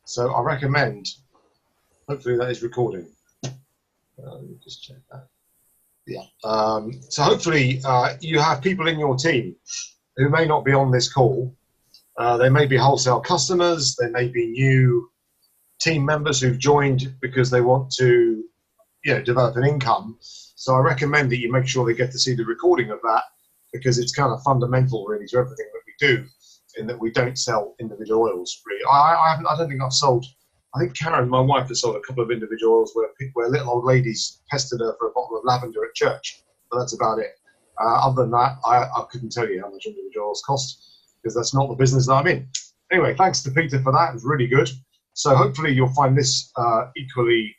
So I recommend, hopefully that is recording. Let me just check that. Yeah. So hopefully you have people in your team who may not be on this call. They may be wholesale customers. They may be new team members who've joined because they want to, develop an income. So I recommend that you make sure they get to see the recording of that, because it's kind of fundamental really to everything that we do, in that we don't sell individual oils. Really, I don't think I've sold. I think Karen, my wife, has sold a couple of individual oils where little old ladies pestered her for a bottle of lavender at church, but that's about it. Other than that, I couldn't tell you how much individual oils cost, because that's not the business that I'm in. Anyway, thanks to Peter for that. It was really good. So hopefully you'll find this equally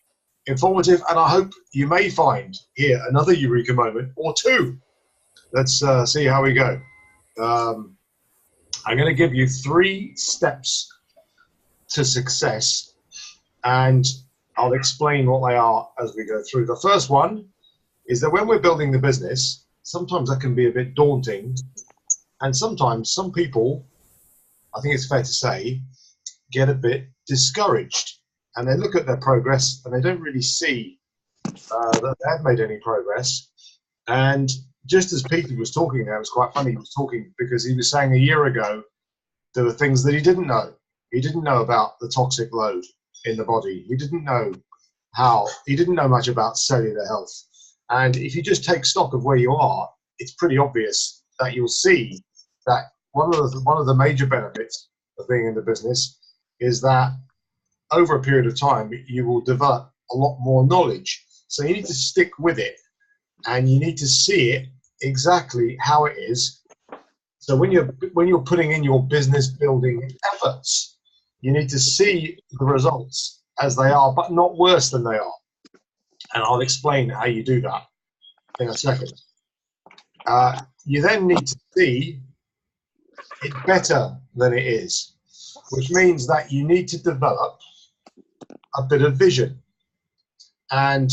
informative, and I hope you may find here another eureka moment or two. Let's see how we go. I'm going to give you 3 steps to success, and I'll explain what they are as we go through. The first one is that when we're building the business, sometimes that can be a bit daunting, and sometimes some people, I think it's fair to say, get a bit discouraged, and they look at their progress and they don't really see that they have made any progress. And just as Peter was talking there, it was quite funny. He was talking because he was saying a year ago there were things that he didn't know. He didn't know about the toxic load in the body. He didn't know much about cellular health. And if you just take stock of where you are, it's pretty obvious that you'll see that one of the major benefits of being in the business is that over a period of time, you will develop a lot more knowledge. So you need to stick with it, and you need to see it exactly how it is. So when you're putting in your business building efforts, you need to see the results as they are, but not worse than they are. And I'll explain how you do that in a second. You then need to see it better than it is, which means that you need to develop a bit of vision. And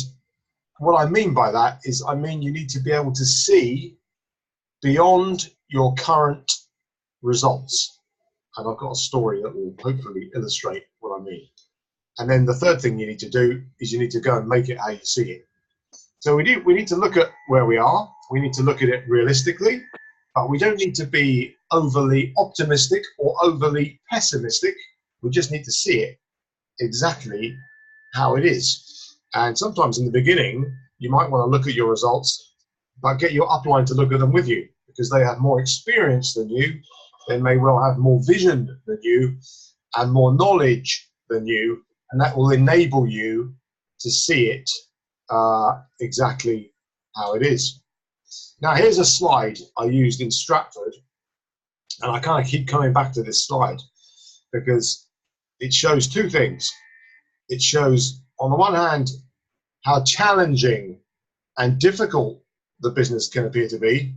what I mean by that is, you need to be able to see beyond your current results. And I've got a story that will hopefully illustrate what I mean. And then the third thing you need to do is you need to go and make it how you see it. So we need to look at where we are. We need to look at it realistically, but we don't need to be overly optimistic or overly pessimistic. We just need to see it exactly how it is. And sometimes in the beginning, you might want to look at your results, but get your upline to look at them with you, because they have more experience than you. They may well have more vision than you and more knowledge than you, and that will enable you to see it exactly how it is. Now, here's a slide I used in Stratford, and I kind of keep coming back to this slide because it shows 2 things. It shows, on the one hand, how challenging and difficult the business can appear to be,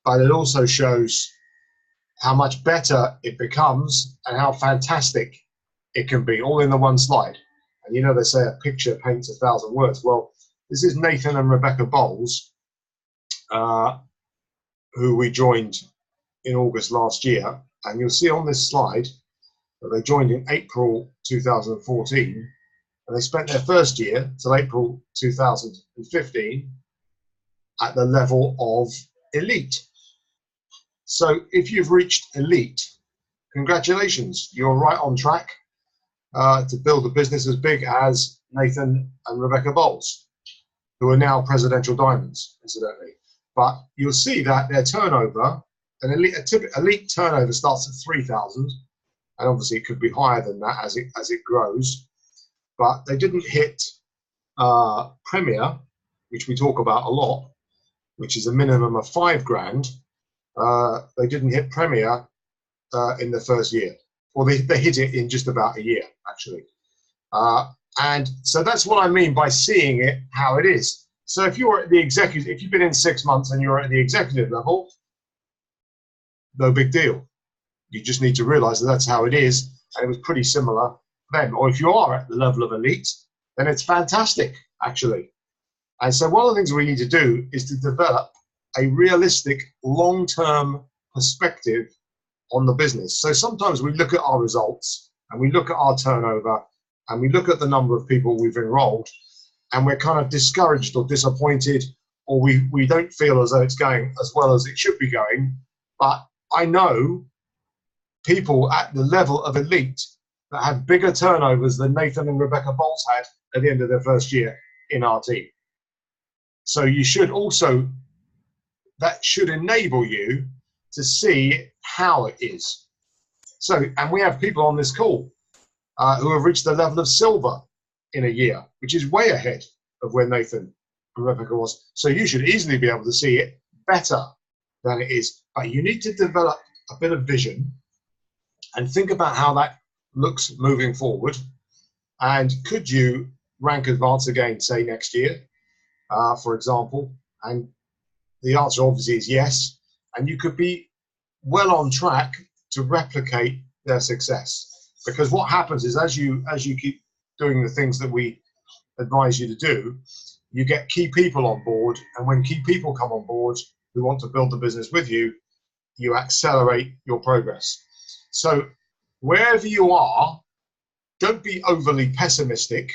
but it also shows how much better it becomes and how fantastic it can be, all in the one slide. And they say a picture paints 1,000 words. Well, this is Nathan and Rebecca Bowles, who we joined in August last year. And you'll see on this slide that they joined in April 2014, and they spent their first year till April 2015 at the level of elite. So if you've reached elite, congratulations, you're right on track to build a business as big as Nathan and Rebecca Bowles, who are now Presidential Diamonds, incidentally. But you'll see that their turnover, an elite turnover starts at 3,000, and obviously it could be higher than that as it grows. But they didn't hit Premier, which we talk about a lot, which is a minimum of 5 grand. They didn't hit Premier in the first year, or they hit it in just about a year, actually. And so that's what I mean by seeing it how it is. So if you're at the executive, if you've been in 6 months and you're at the executive level, no big deal. You just need to realize that that's how it is, and it was pretty similar then. Or if you are at the level of elite, then it's fantastic, actually. And so one of the things we need to do is to develop a realistic long-term perspective on the business. So sometimes we look at our results and we look at our turnover and we look at the number of people we've enrolled, and we're kind of discouraged or disappointed, or we don't feel as though it's going as well as it should be going. But I know people at the level of elite that have bigger turnovers than Nathan and Rebecca Bowles had at the end of their first year in our team. So you should also, that should enable you to see how it is. So, and we have people on this call who have reached the level of silver in a year, which is way ahead of where Nathan and Rebecca was. So you should easily be able to see it better than it is. But you need to develop a bit of vision and think about how that looks moving forward. And could you rank advance again, say next year, for example? And the answer obviously is yes. And you could be well on track to replicate their success. Because what happens is as you keep doing the things that we advise you to do, you get key people on board. And when key people come on board who want to build the business with you, you accelerate your progress. So wherever you are, don't be overly pessimistic,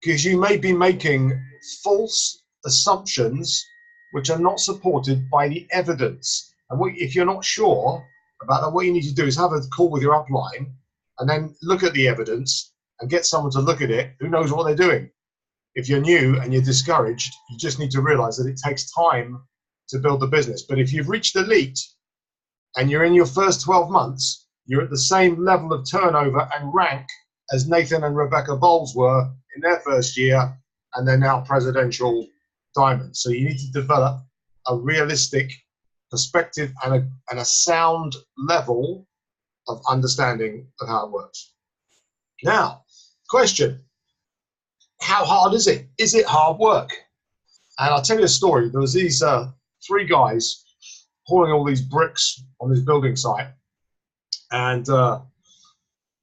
because you may be making false assumptions which are not supported by the evidence. And if you're not sure about that, what you need to do is have a call with your upline and then look at the evidence and get someone to look at it who knows what they're doing. If you're new and you're discouraged, you just need to realize that it takes time to build the business. But if you've reached elite and you're in your first 12 months, you're at the same level of turnover and rank as Nathan and Rebecca Bowles were in their first year, and they're now presidential diamonds. So you need to develop a realistic perspective and a sound level of understanding of how it works. Now, question, how hard is it? Is it hard work? And I'll tell you a story. There was these three guys hauling all these bricks on this building site, and the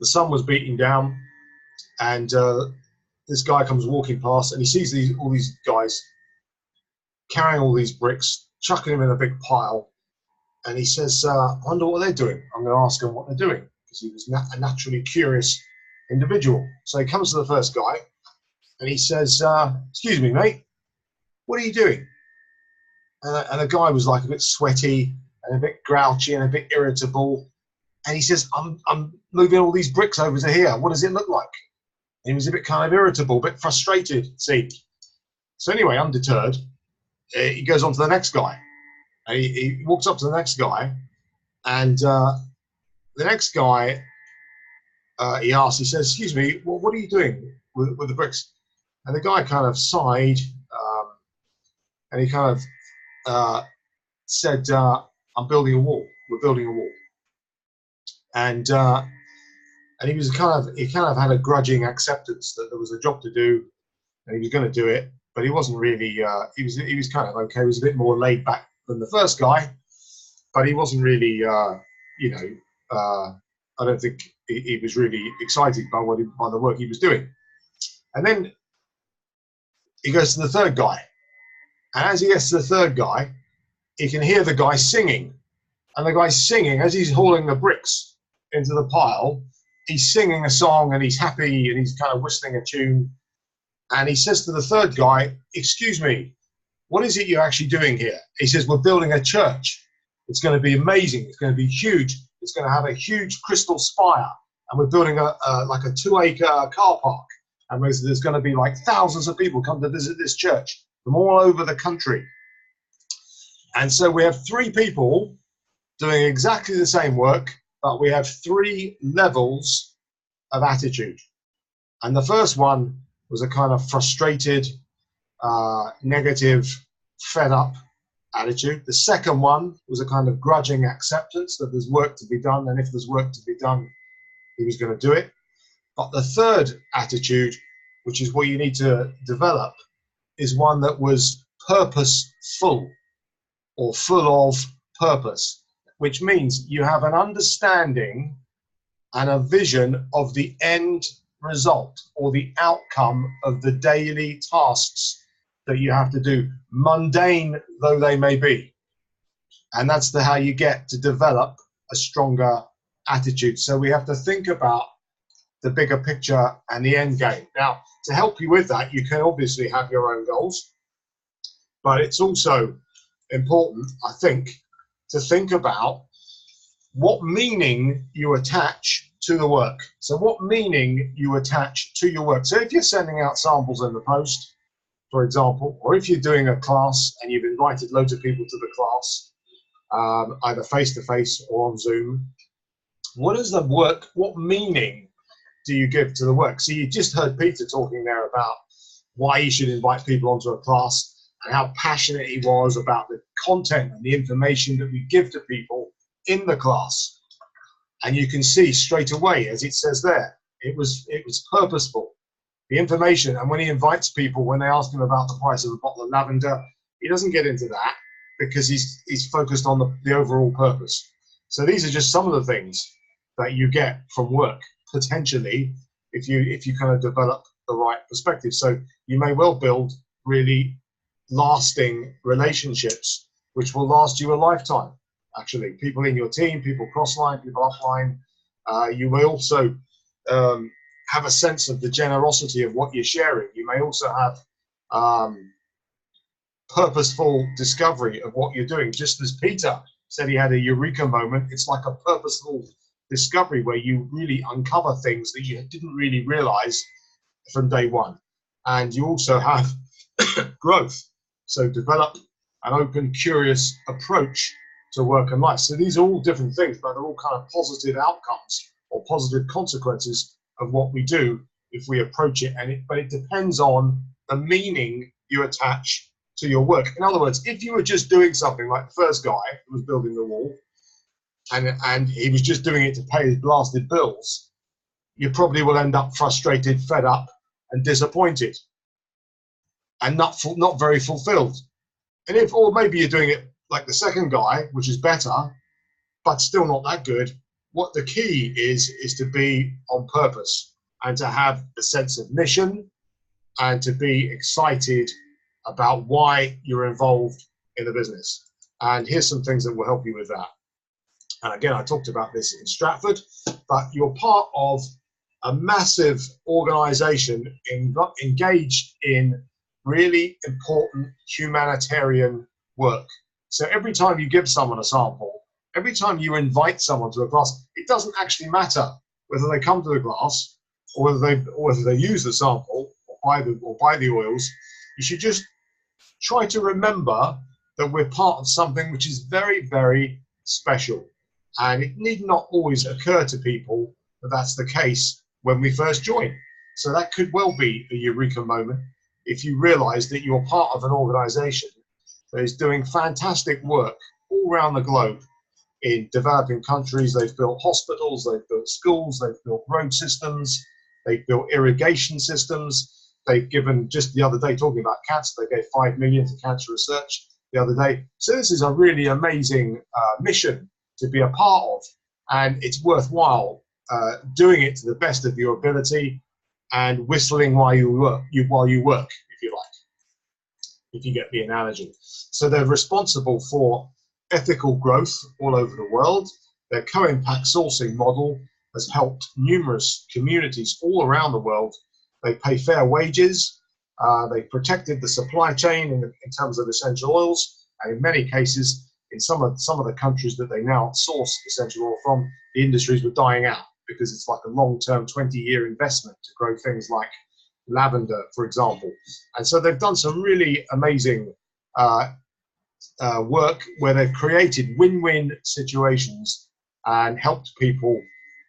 sun was beating down, and this guy comes walking past, and he sees all these guys carrying all these bricks, chucking them in a big pile, and he says, I wonder what they're doing. I'm going to ask him what they're doing, because he was a naturally curious individual. So he comes to the first guy, and he says, excuse me, mate, what are you doing? And the guy was like a bit sweaty and a bit grouchy and a bit irritable. And he says, I'm moving all these bricks over to here. What does it look like? And he was a bit kind of irritable, a bit frustrated, it seemed. So anyway, undeterred, he goes on to the next guy. And he walks up to the next guy, and the next guy, he asks, he says, excuse me, what are you doing with the bricks? And the guy kind of sighed, and he kind of said, I'm building a wall. We're building a wall. And he was he kind of had a grudging acceptance that there was a job to do, and he was going to do it, but he wasn't really. He was kind of okay. He was a bit more laid back than the first guy, but he wasn't really. I don't think he was really excited by by the work he was doing. And then he goes to the third guy, and as he gets to the third guy, he can hear the guy singing, and the guy's singing as he's hauling the bricks into the pile. He's singing a song, and he's happy, and he's kind of whistling a tune. And he says to the third guy, excuse me, what is it you're actually doing here? He says, we're building a church. It's going to be amazing. It's going to be huge. It's going to have a huge crystal spire. And we're building like a 2-acre car park. And there's going to be like thousands of people come to visit this church from all over the country. And so we have three people doing exactly the same work, but we have three levels of attitude. And the first one was a kind of frustrated, negative, fed up attitude. The second one was a kind of grudging acceptance that there's work to be done, and if there's work to be done, he was going to do it. But the third attitude, which is what you need to develop, is one that was purposeful, or full of purpose, which means you have an understanding and a vision of the end result or the outcome of the daily tasks that you have to do, mundane though they may be. And that's how you get to develop a stronger attitude. So we have to think about the bigger picture and the end game. Now, to help you with that, you can obviously have your own goals, but it's also important, I think, to think about what meaning you attach to the work. So what meaning you attach to your work. So if you're sending out samples in the post, for example, or if you're doing a class and you've invited loads of people to the class, either face-to-face or on Zoom, what is the work, what meaning do you give to the work? So you just heard Peter talking there about why you should invite people onto a class and how passionate he was about the content and the information that we give to people in the class. And you can see straight away, as it says there, it was purposeful. The information, and when he invites people, when they ask him about the price of a bottle of lavender, he doesn't get into that because he's focused on the overall purpose. So these are just some of the things that you get from work, potentially, if you kind of develop the right perspective. So you may well build really lasting relationships, which will last you a lifetime. Actually, people in your team, people cross-line, people upline. You may also have a sense of the generosity of what you're sharing. You may also have purposeful discovery of what you're doing. Just as Peter said he had a eureka moment, it's like a purposeful discovery where you really uncover things that you didn't really realize from day one. And you also have growth. So develop an open, curious approach to work and life. So these are all different things, but they're all kind of positive outcomes or positive consequences of what we do if we approach it. But it depends on the meaning you attach to your work. In other words, if you were just doing something like the first guy who was building the wall, and he was just doing it to pay his blasted bills, you probably will end up frustrated, fed up, and disappointed, and not very fulfilled. And or maybe you're doing it like the second guy, which is better, but still not that good. What the key is to be on purpose and to have a sense of mission and to be excited about why you're involved in the business. And here's some things that will help you with that. And again, I talked about this in Stratford, but you're part of a massive organization engaged in really important humanitarian work. So every time you give someone a sample, every time you invite someone to a class, it doesn't actually matter whether they come to the class or whether they use the sample or buy the oils. You should just try to remember that we're part of something which is very, very special. And it need not always occur to people that that's the case when we first join. So that could well be a eureka moment if you realize that you're part of an organization that is doing fantastic work all around the globe in developing countries. They've built hospitals, they've built schools, they've built road systems, they've built irrigation systems. They've given, just the other day talking about cancer, they gave 5 million to cancer research the other day. So this is a really amazing mission to be a part of, and it's worthwhile doing it to the best of your ability and whistling while you work, if you like, if you get the analogy. So they're responsible for ethical growth all over the world. Their co-impact sourcing model has helped numerous communities all around the world. They pay fair wages. They've protected the supply chain in terms of essential oils, and in many cases, in some of the countries that they now source essential oil from, the industries were dying out because it's like a long-term 20-year investment to grow things like lavender, for example. And so they've done some really amazing work where they've created win-win situations and helped people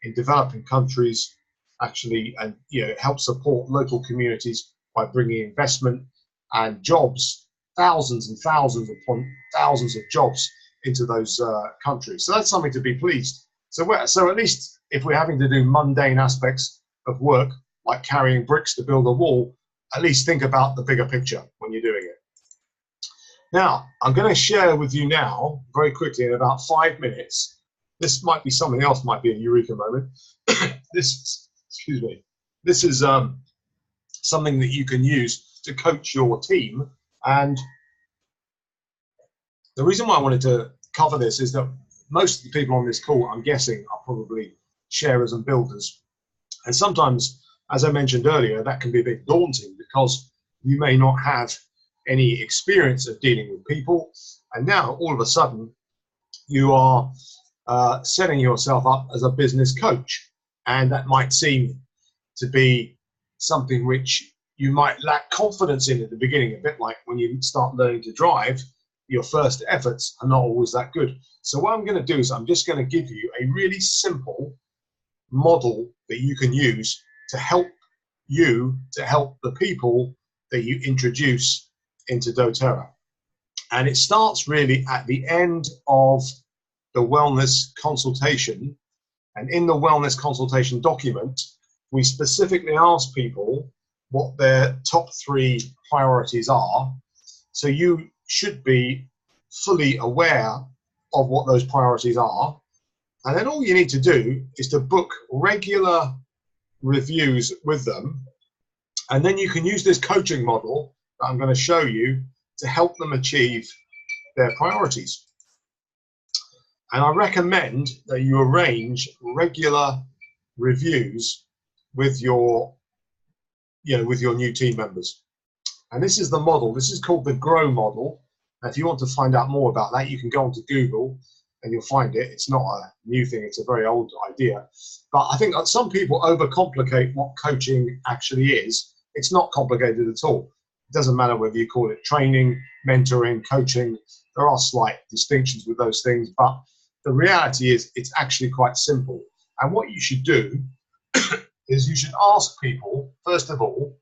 in developing countries actually, and help support local communities by bringing investment and jobs, thousands and thousands upon thousands of jobs into those countries. So that's something to be pleased. So at least if we're having to do mundane aspects of work, like carrying bricks to build a wall, at least think about the bigger picture when you're doing it. Now, I'm going to share with you now, very quickly, in about 5 minutes, this might be something else, might be a eureka moment. This is something that you can use to coach your team. And the reason why I wanted to cover this is that most of the people on this call, I'm guessing, are probably sharers and builders. And sometimes, as I mentioned earlier, that can be a bit daunting because you may not have any experience of dealing with people. And now all of a sudden you are setting yourself up as a business coach. And that might seem to be something which you might lack confidence in at the beginning, a bit like when you start learning to drive, your first efforts are not always that good. So what I'm going to do is I'm just going to give you a really simple model that you can use to help the people that you introduce into doTERRA. And it starts really at the end of the wellness consultation. And in the wellness consultation document, we specifically ask people what their top 3 priorities are. So you should be fully aware of what those priorities are. And then all you need to do is to book regular reviews with them. And then you can use this coaching model that I'm going to show you to help them achieve their priorities. And I recommend that you arrange regular reviews with your new team members. And this is the model. This is called the GROW model. And if you want to find out more about that, you can go onto Google and you'll find it. It's not a new thing. It's a very old idea. But I think that some people overcomplicate what coaching actually is. It's not complicated at all. It doesn't matter whether you call it training, mentoring, coaching. There are slight distinctions with those things, but the reality is it's actually quite simple. And what you should do is you should ask people, first of all,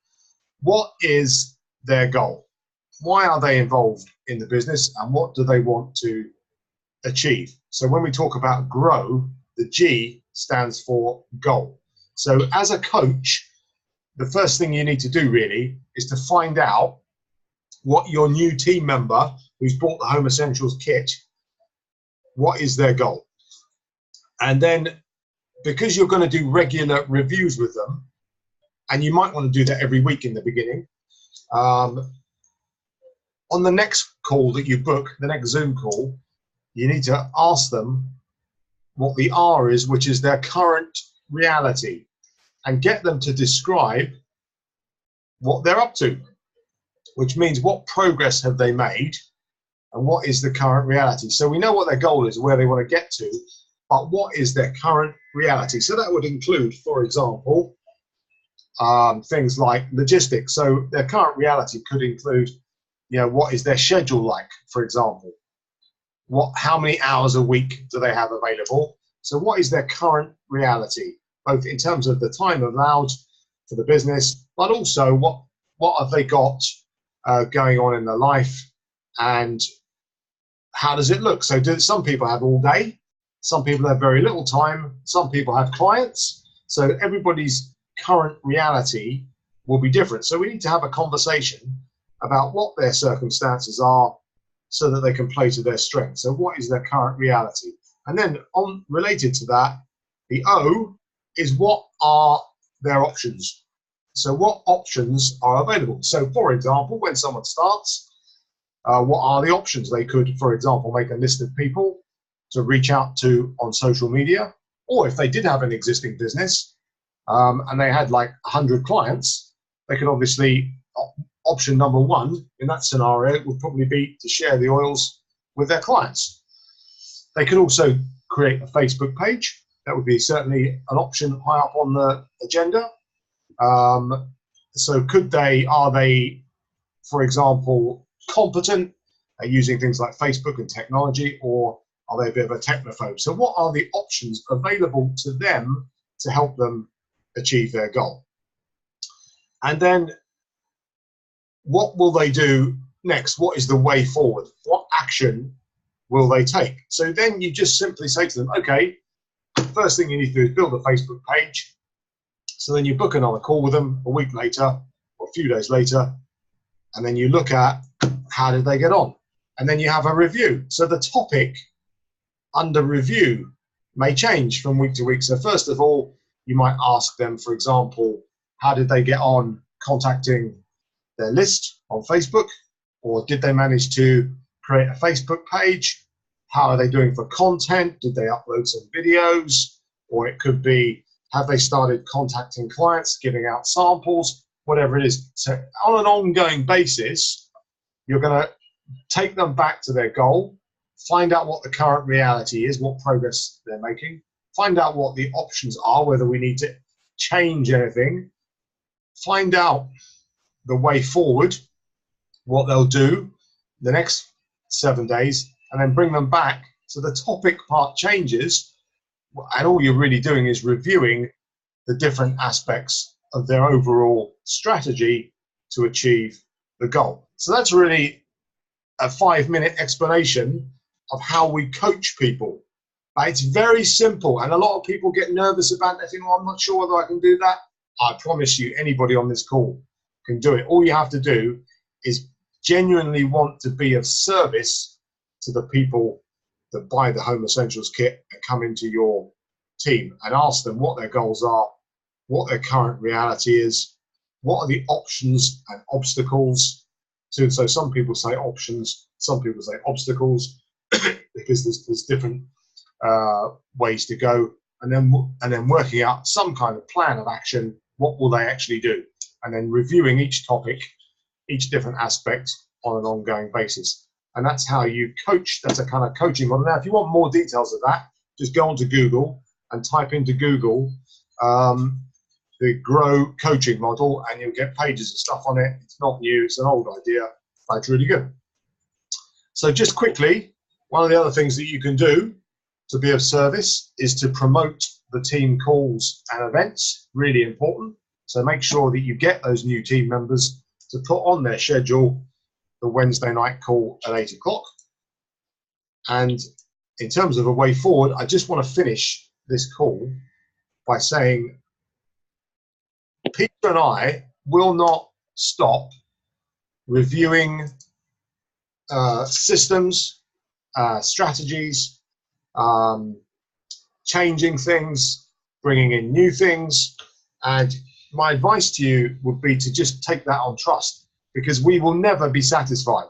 what is their goal? Why are they involved in the business and what do they want to achieve? So when we talk about GROW, the G stands for goal. So as a coach, the first thing you need to do really is to find out what your new team member who's bought the Home Essentials kit, what is their goal? And then because you're going to do regular reviews with them, and you might want to do that every week in the beginning, on the next call that you book, the next Zoom call, you need to ask them what the R is, which is their current reality, and get them to describe what they're up to, which means what progress have they made and what is the current reality. So we know what their goal is, where they want to get to, but what is their current reality? So that would include, for example, things like logistics. So their current reality could include, what is their schedule like, for example? How many hours a week do they have available? So what is their current reality, both in terms of the time allowed for the business, but also what have they got going on in their life, and how does it look? So do some people have all day? Some people have very little time. Some people have clients. So everybody's current reality will be different. So we need to have a conversation about what their circumstances are so that they can play to their strengths. So what is their current reality? And then related to that, the O is what are their options? So what options are available? So for example, when someone starts, what are the options? They could, for example, make a list of people to reach out to on social media, or if they did have an existing business and they had like 100 clients, they could obviously, option number 1 in that scenario would probably be to share the oils with their clients. They could also create a Facebook page. That would be certainly an option high up on the agenda. So are they, for example, competent at using things like Facebook and technology, or are they a bit of a technophobe? So what are the options available to them to help them achieve their goal? And then what will they do next? What is the way forward? What action will they take? So then you just simply say to them, okay, first thing you need to do is build a Facebook page. So then you book another call with them a week later or a few days later, and then you look at how did they get on? And then you have a review. So the topic under review may change from week to week. So first of all, you might ask them, for example, how did they get on contacting their list on Facebook? Or did they manage to create a Facebook page? How are they doing for content? Did they upload some videos? Or it could be, Have they started contacting clients, giving out samples, whatever it is? So on an ongoing basis, you're going to take them back to their goal, find out what the current reality is, what progress they're making, find out what the options are, whether we need to change anything, find out the way forward, what they'll do the next 7 days, and then bring them back. So the topic part changes, and all you're really doing is reviewing the different aspects of their overall strategy to achieve the goal. So that's really a 5-minute explanation of how we coach people. It's very simple, and a lot of people get nervous about it. They think, well, I'm not sure whether I can do that. I promise you, anybody on this call can do it. All you have to do is genuinely want to be of service to the people that buy the Home Essentials kit and come into your team, and ask them what their goals are, what their current reality is, what are the options and obstacles to. So some people say options, some people say obstacles, because there's different ways to go, and then working out some kind of plan of action. What will they actually do? And then reviewing each topic, each different aspect on an ongoing basis. And that's how you coach. That's a kind of coaching model. Now, if you want more details of that, just go onto Google and type into Google the Grow coaching model, and you'll get pages of stuff on it. It's not new, it's an old idea, but it's really good. So just quickly, one of the other things that you can do to be of service is to promote the team calls and events. Really important. So make sure that you get those new team members to put on their schedule the Wednesday night call at 8 o'clock. And in terms of a way forward, I just want to finish this call by saying Peter and I will not stop reviewing systems, strategies, changing things, bringing in new things. And my advice to you would be to just take that on trust, because we will never be satisfied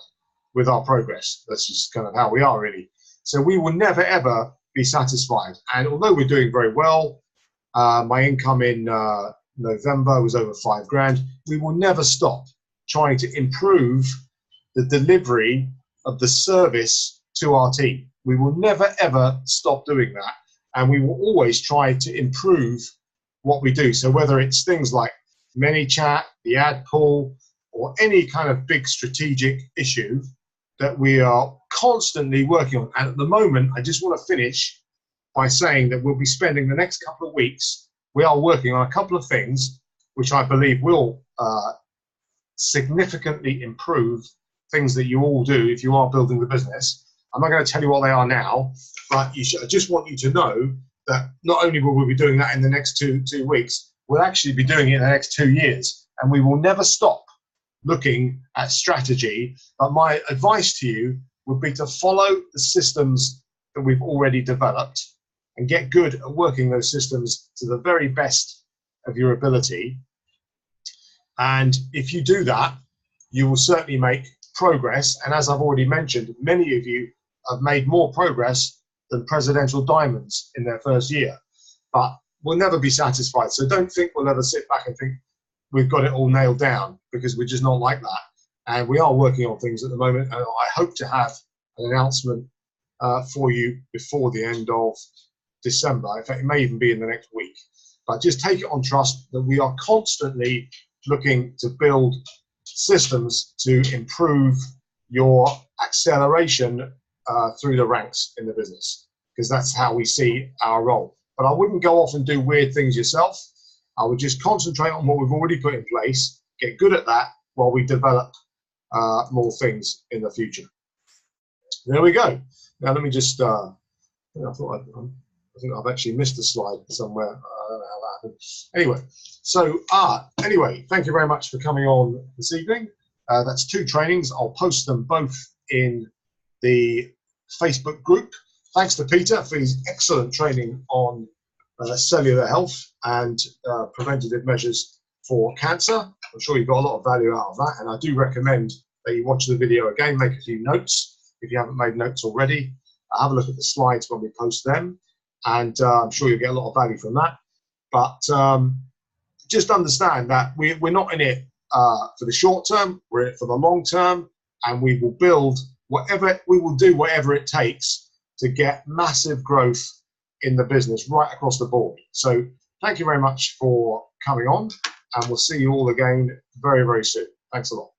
with our progress. That's just kind of how we are, really. So we will never, ever be satisfied. And although we're doing very well, my income in November was over $5,000, we will never stop trying to improve the delivery of the service to our team. We will never, ever stop doing that. And we will always try to improve what we do. So whether it's things like ManyChat, the ad pool, or any kind of big strategic issue that we are constantly working on. And at the moment, I just want to finish by saying that we'll be spending the next couple of weeks, we are working on a couple of things which I believe will significantly improve things that you all do if you are building the business. I'm not going to tell you what they are now, but I just want you to know that not only will we be doing that in the next two weeks, we'll actually be doing it in the next 2 years, and we will never stop looking at strategy. But my advice to you would be to follow the systems that we've already developed and get good at working those systems to the very best of your ability. And if you do that, you will certainly make progress. And as I've already mentioned, many of you have made more progress than presidential diamonds in their first year. But we'll never be satisfied. So don't think we'll ever sit back and think we've got it all nailed down, because we're just not like that. And we are working on things at the moment, and I hope to have an announcement for you before the end of December. In fact, it may even be in the next week. But just take it on trust that we are constantly looking to build systems to improve your acceleration through the ranks in the business, because that's how we see our role. But I wouldn't go off and do weird things yourself. I would just concentrate on what we've already put in place, get good at that while we develop more things in the future. There we go. Now let me just, I think I've actually missed a slide somewhere. I don't know how that happened. Anyway, so, anyway, thank you very much for coming on this evening. That's 2 trainings. I'll post them both in the Facebook group. Thanks to Peter for his excellent training on cellular health and preventative measures for cancer. I'm sure you got a lot of value out of that, and I do recommend that you watch the video again, make a few notes if you haven't made notes already. Have a look at the slides when we post them, and I'm sure you'll get a lot of value from that. But just understand that we're not in it for the short term, we're in it for the long term, and we will do whatever it takes to get massive growth in the business right across the board. So thank you very much for coming on, and we'll see you all again very, very soon. Thanks a lot.